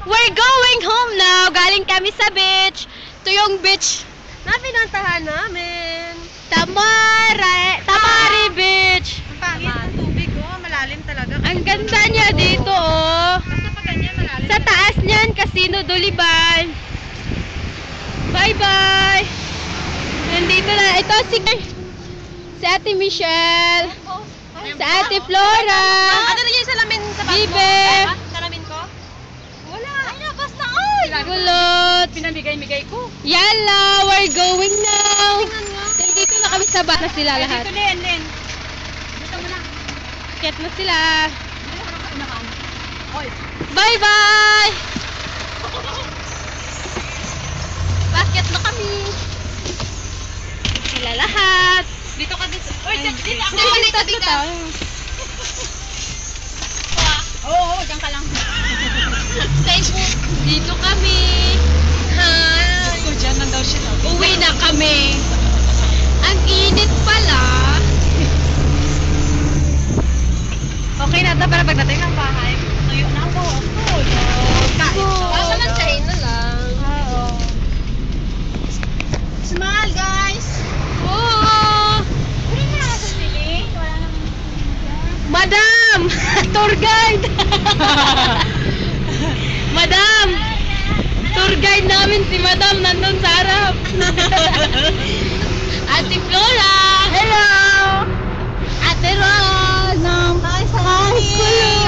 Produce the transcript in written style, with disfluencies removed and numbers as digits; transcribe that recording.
We're going home now. Galing kami sa beach. Ito yung beach Na pinuntahan namin. Tamari Beach. Ang pangit ng tubig, oh. Malalim talaga. Ang ganda niya dito, oh. Basta pag ganyan, malalim. Sa taas niyan, Casino Duliban. Bye-bye. Nandito na. Ito si Ate Michelle. Si Ate Flora. Ano na yung salamin sa bag mo? Bibe. Salamin ko? Wala. Ay, basta. Ay! Gulot. Pinamigay-migay ko. Yala, we're going now. Tingnan nga. Nandito na kami sa bus na sila lahat. Dito, Len. Dito mo na. Kit na sila. Dito ka na kaunahan. Oy. Bye-bye. Bakit na kami? Sila lahat. Dito ka dito. Oy, dito. Tatlo tayo. Oo, diyan ka lang. Dito kami. Hi. So, dyan lang daw siya. Uwi na kami. Ang init pala. Okay na ito para pagdating ng bahay. Tuyo na ako. Kain. Basta man China lang. Oo. Smile, guys. Oh. Uli na sa sili. Wala naman. Madam! Tour guide! Madam! Tour guide namin si Madam nandun sa harap. Ate Flora! Hello! Ate Rose! Hi, Hi, Kulo!